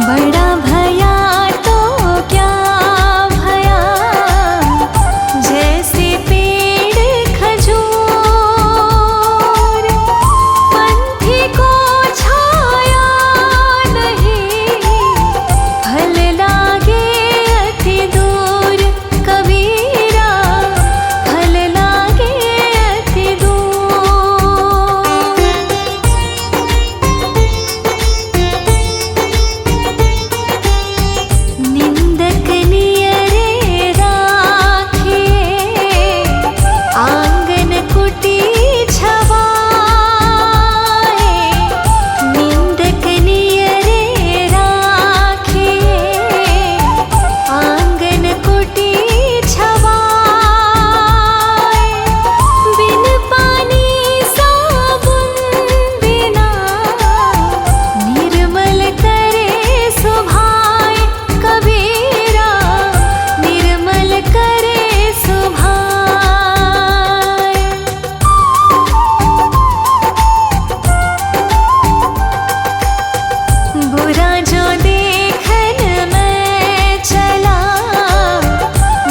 बड़ा भया तो क्या भया, जैसे पेड़ खजूर, पंथी को छाया नहीं, फल लागे अति दूर, कबीरा फल लागे अति दूर। निंदक नियरे राखिए, आंगन कुटी छवाए, निंदक नियरे राखिए, आंगन कुटी छवाए, बिन पानी साबुन बिना, निर्मल करे सुभाए, कबीरा निर्मल करे सुभाए। बुरा जो देखन मैं चला,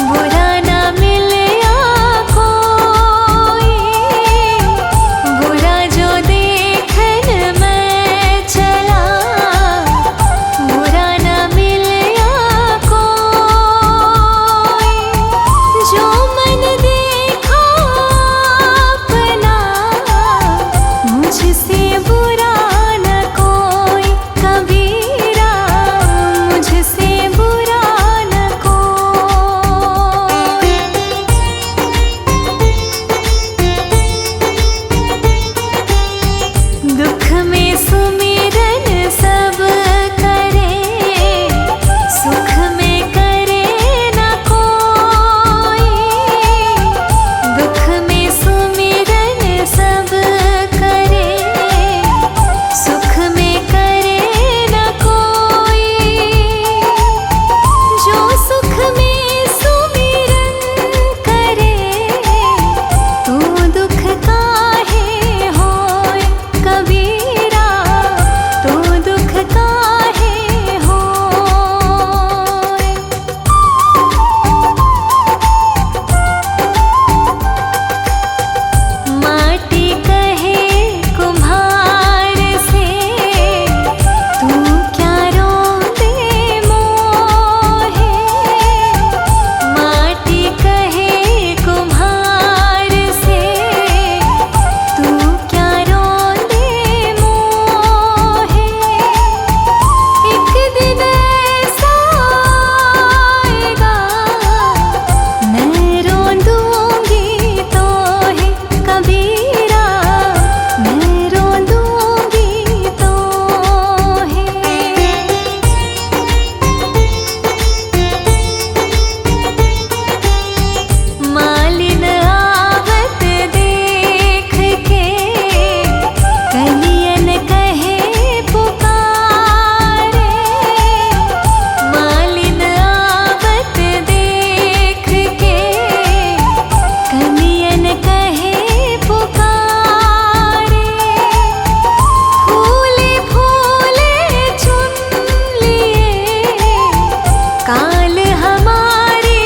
बुरा न मिलया कोई, बुरा जो देखन मैं चला, बुरा न मिलया कोई, जो मन देखा अपना, मुझसे बुरा न कोई, कबीरा मुझसे बुरा न कोई। दुख में सुमिरन सब करे, सुख में करे न कोई, दुख में सुमिरन सब करे, सुख में करे न कोई, जो सुख में सुमिरन करे, तो दुख काहे होय, कबीरा तो दुख काहे होय। माटी कहे कुम्हार से, तू क्या रोंदे मोहे, माटी कहे कुम्हार से, तू क्या रोंदे मोहे, एक दिन ऐसा आएगा, मैं रोंदूंगी तोहे, कबीरा मैं रोंदूंगी तोहे। मालिन आवत देख के, कलियन कहे पुकारे, मालिन आवत देख के, कलियन कहे पुकारे, फूले फूले चुन लिए, काल हमारी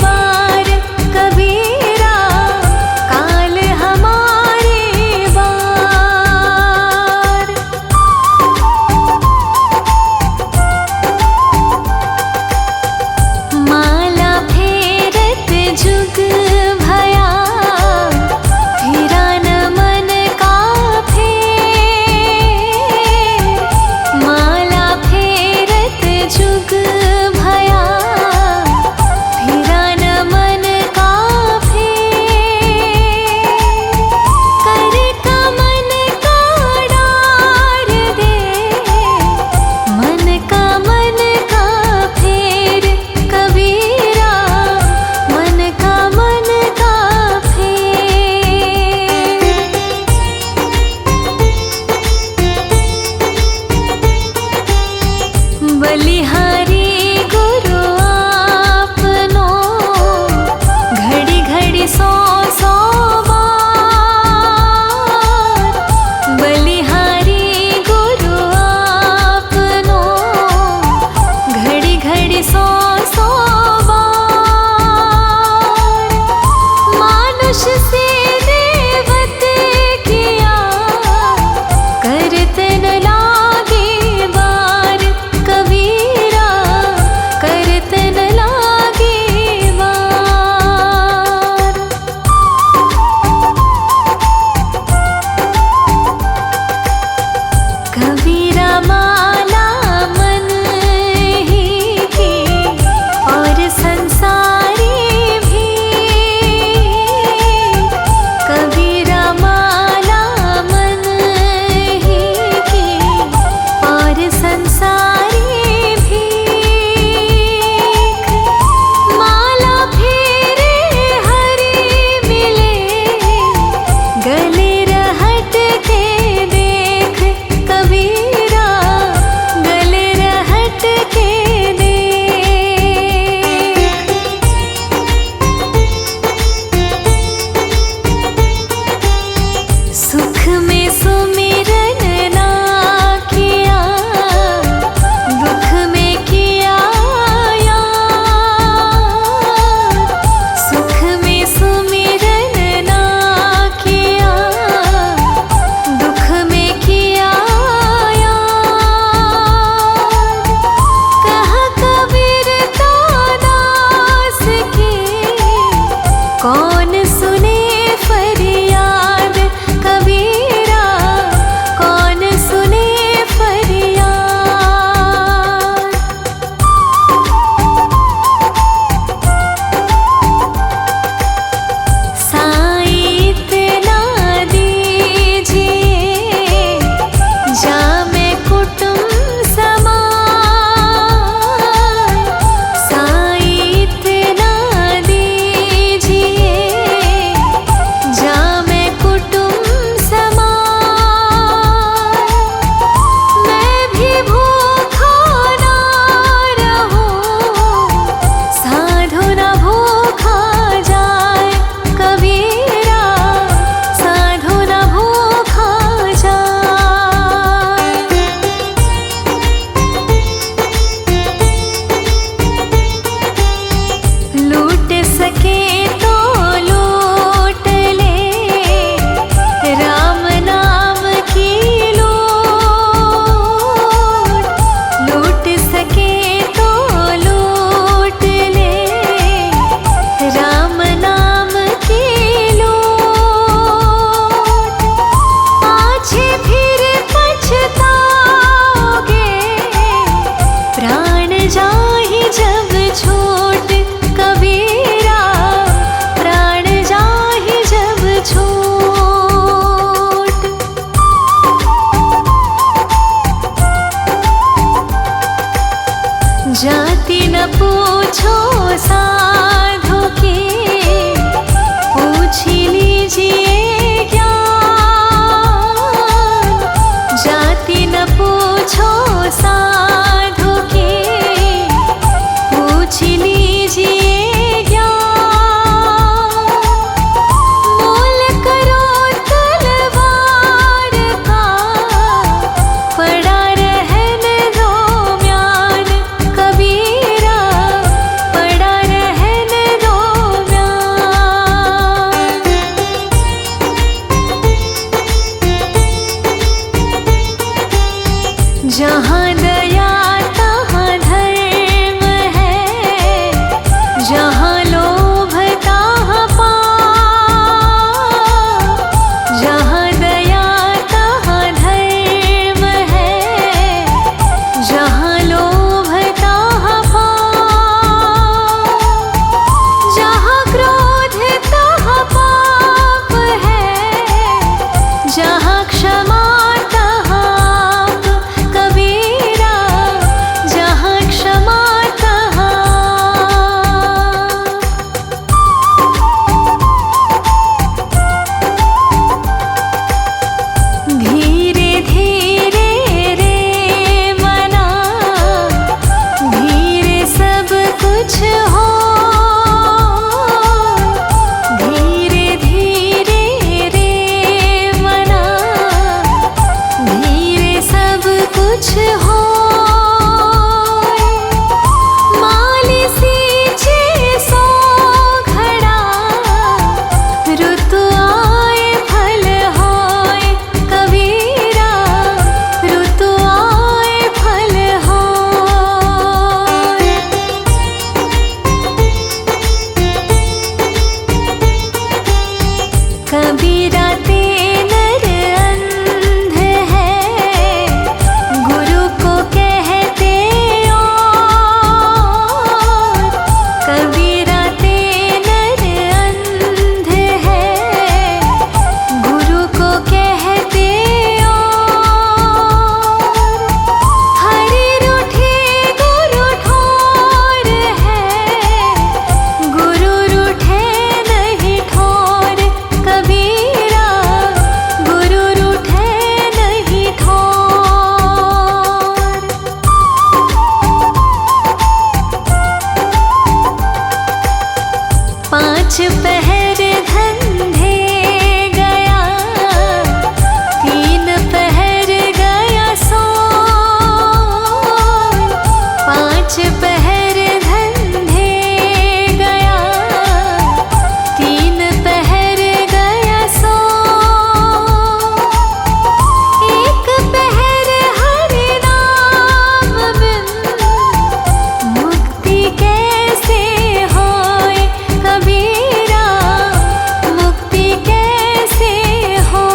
बार, कबीरा काल हमारी बार। माला फेरत जुग भया, फिरा न मन का फेर, माला फेरत जुग भया, फिरा न मन का फेर, कर का मन का डार दे, मन का फेर, कबीरा मन का फेर। बलिहारी गुरु आपनो, घड़ी घड़ी सौ सौ बार, बलिहारी गुरु आपनो, जाति न पूछो साधु की, पूछ लीजिए ज्ञान। जाति न पूछो साधु की, पूछ लीजिए ज्ञान। मोल करो तलवार का, पड़ा रहने दो म्यान। कबीरा पड़ा रहने दो म्यान। जहाँ दया तहाँ धर्म है, जहाँ लोभ तहाँ पाप। जहाँ दया तहाँ धर्म है, जहाँ लोभ तहाँ पाप। जहाँ क्रोध तहाँ पाप है, जहाँ क्षमा तहाँ आप। कबीरा जहाँ क्षमा तहाँ आप। धीरे धीरे रे मना, धीरे सब कुछ हो। धीरे धीरे रे मना, धीरे सब कुछ हो। माली सींचे सो घड़ा, ऋतु आए फल होए। कबीरा ऋतु आए फल होए। कबीरा ते नर अंध है, गुरु को कहते और। कबीरा ते नर अंध है, गुरु को कहते और। हरि रूठे गुरु ठोर है, गुरु रूठे नहीं ठोर। कबीरा गुरु रूठे नहीं ठोर। पाँच पहर धंधे गया, तीन पहर गया सो। पाँच पहर धंधे गया, तीन पहर गया सो। एक पहर हरि नाम बिन, मुक्ति कैसे होए। कबीरा मुक्ति कैसे होए।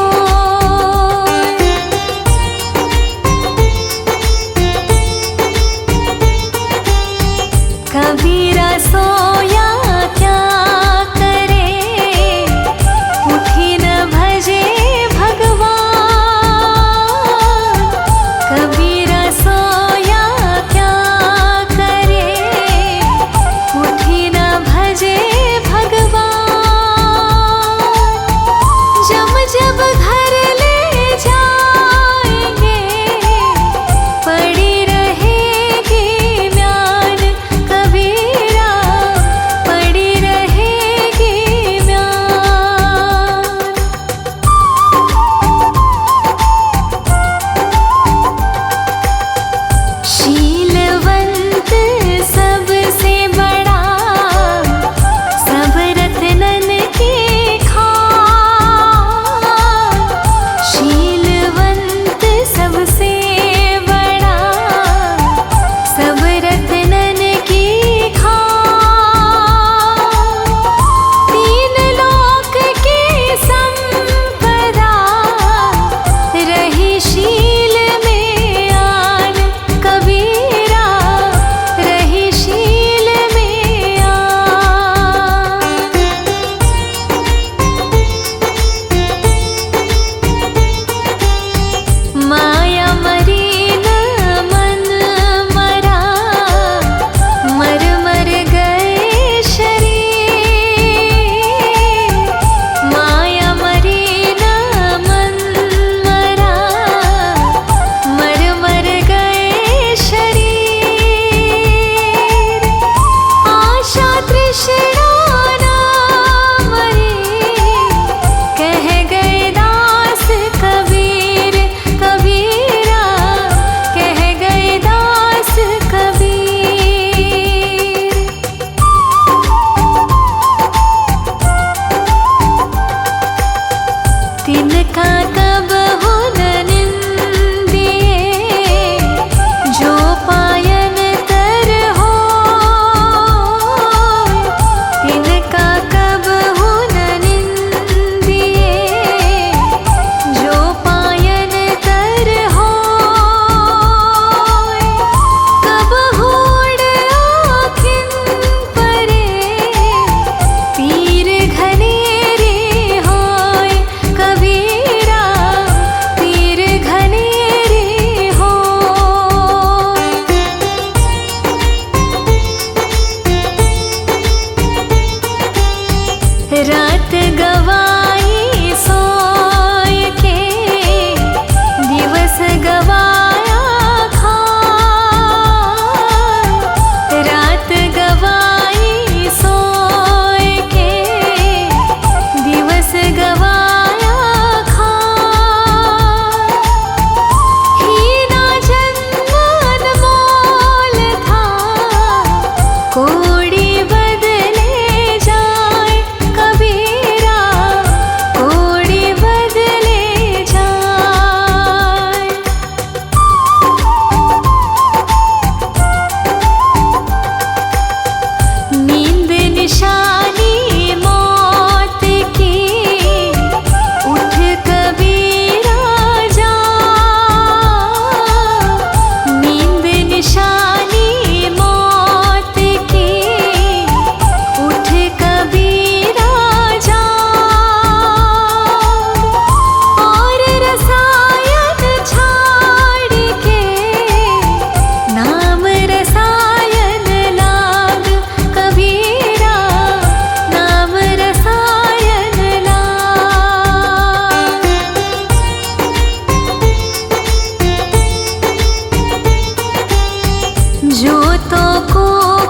जोतों को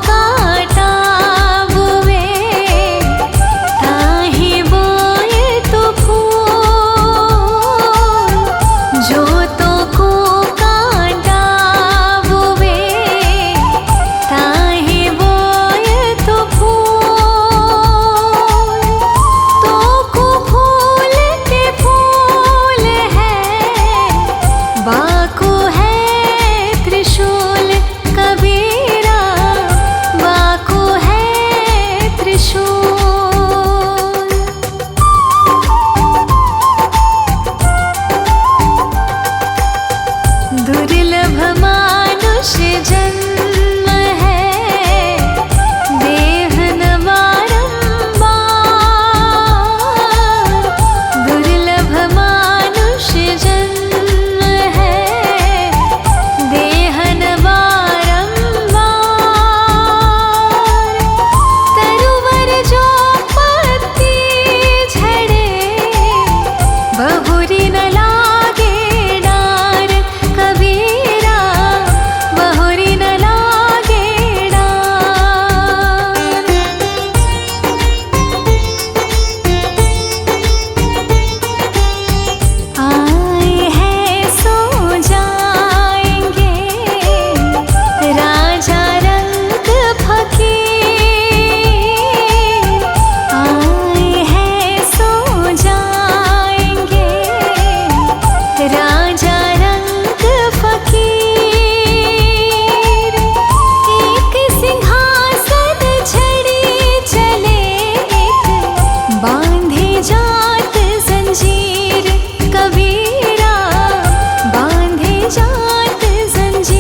काटा बुवे, ताहि बोए तो फूल। जोतों को काटा बुवे, ताहि बोए तो फूल। तो को फूल के फूल है, बाको है त्रिशूल कबीरा, बाको है त्रिशूल। दुर्लभ मानुष जन्म है, देहन बारंबार। दुर्लभ मानुष जन्म है, देहन बारंबार। तरुवर जो पत्ती झड़े, बहुरी न लागे डार कबीरा, बहुरी न लागे डार। आए हैं सो जाएंगे, राजा रंग फकीर। आए हैं सो जाएंगे, राजा रंग फकीर। एक सिंहासन छड़ी चले, एक बांधे जात जंजीर कबीरा, बांधे जात जंजीर।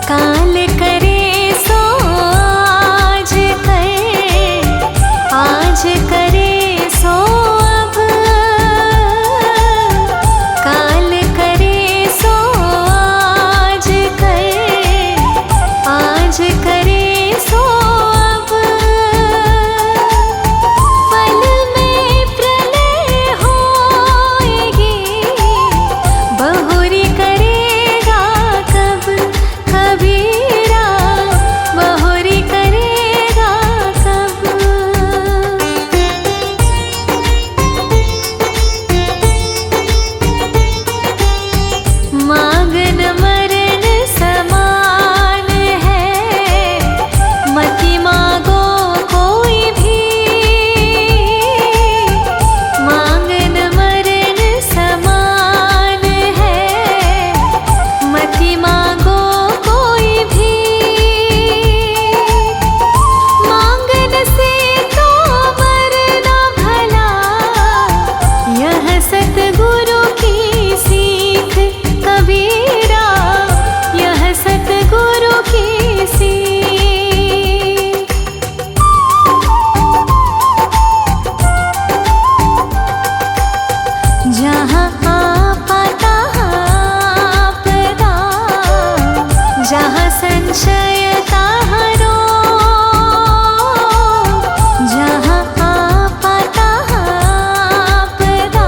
काल करे सो आज कर, आज करे सो अब। काल करे सो आज कर, आज करे सो अब। पल में प्रलय होएगी, बहुरी करेगा कब कबीरा, बहुरी करेगा कब। मांगन मरण समान है, मति मांगो कोई भी। मांगन मरण समान है, मति मांगो कोई भी। मांगन से तो मरना भला, यह सतगुरु की सीख कबीरा, यह सतगुरु की सीख। जहाँ आपदा आपदा, जहाँ संशय तहाँ रोग। जहाँ आपदा आपदा,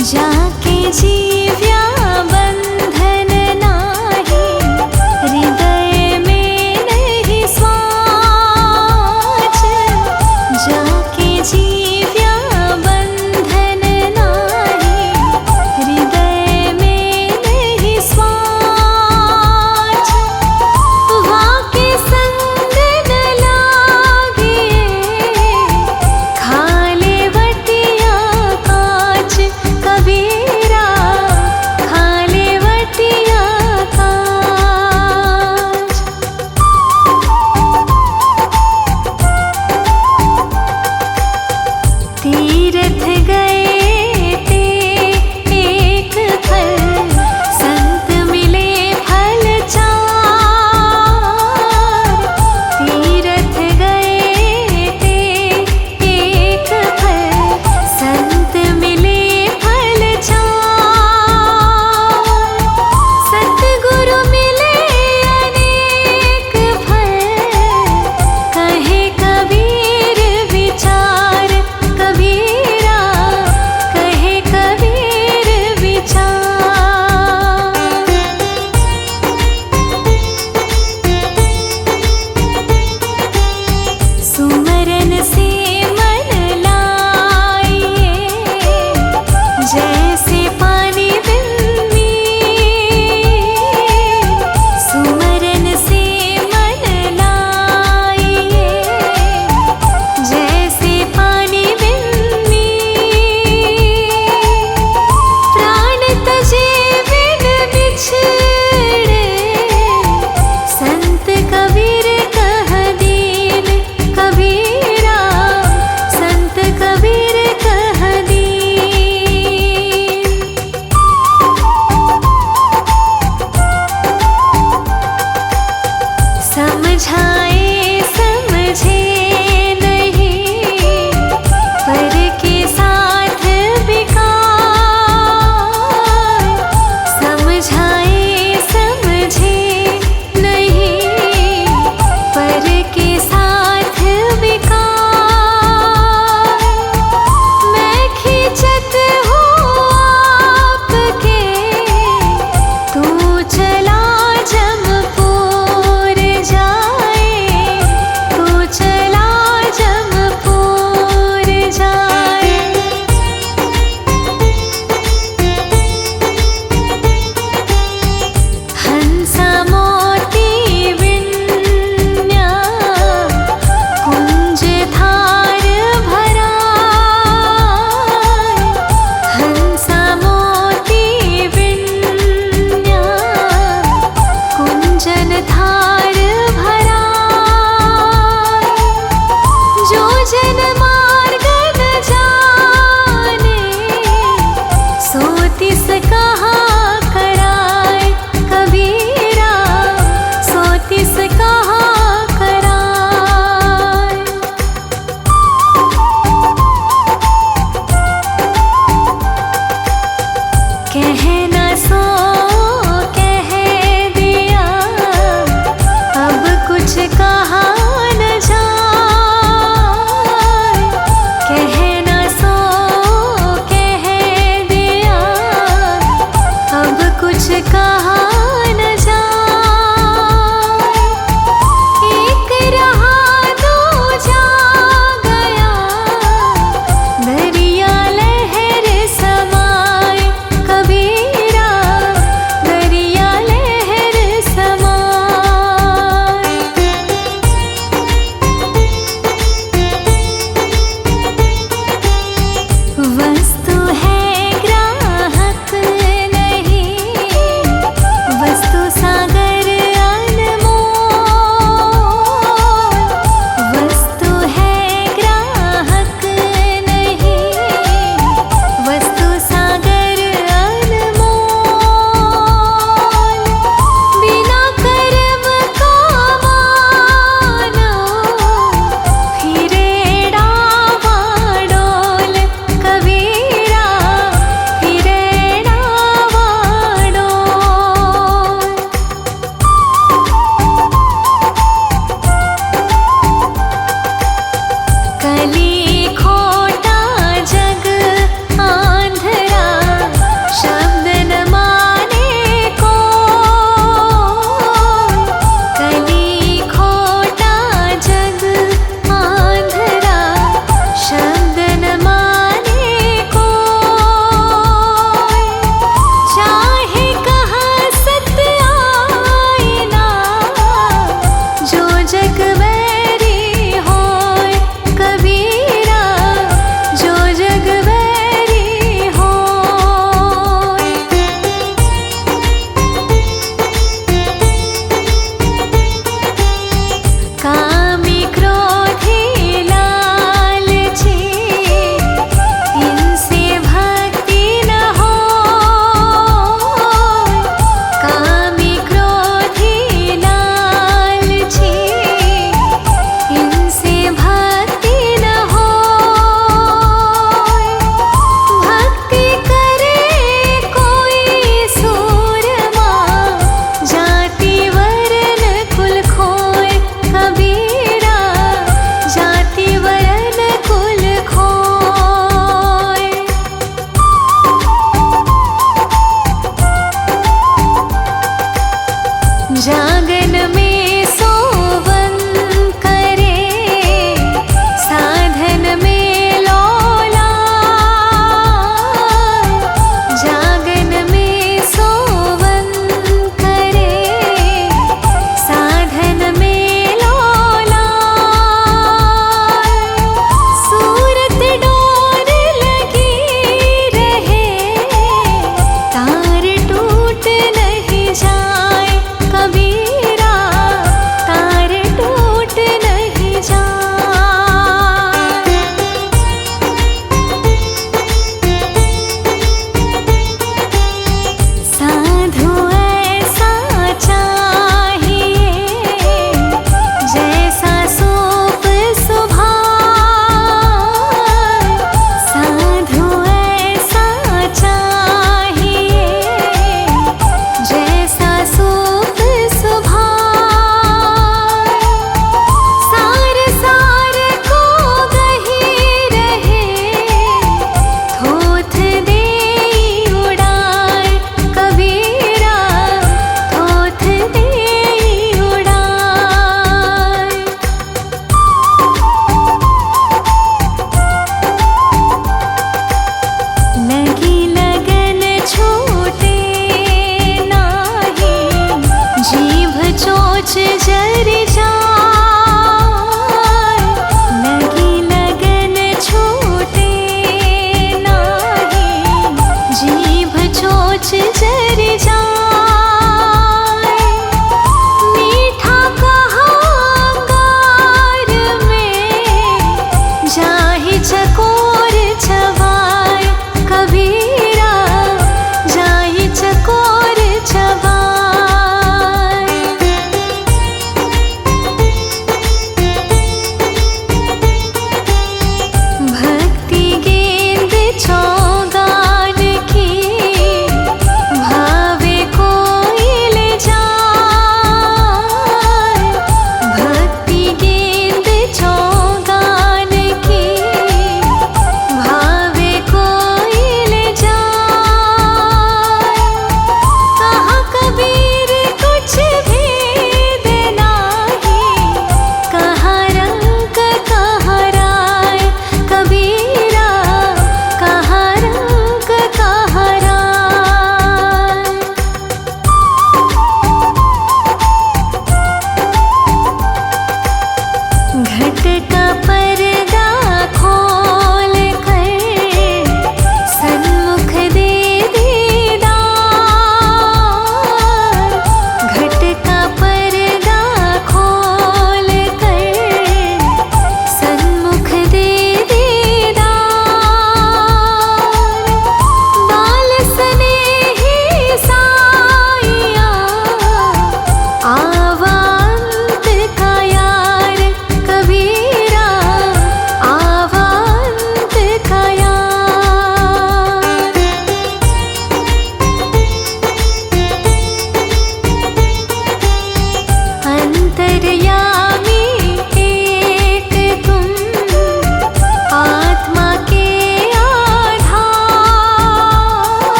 जाके जीव्या बंधन नाही, हृदय में नहीं स्वाच। जाके जीव्या बंधन नाही, हृदय में नहीं स्वाच। वाके संग न लागिए, खाले वटिया काच। कबीरा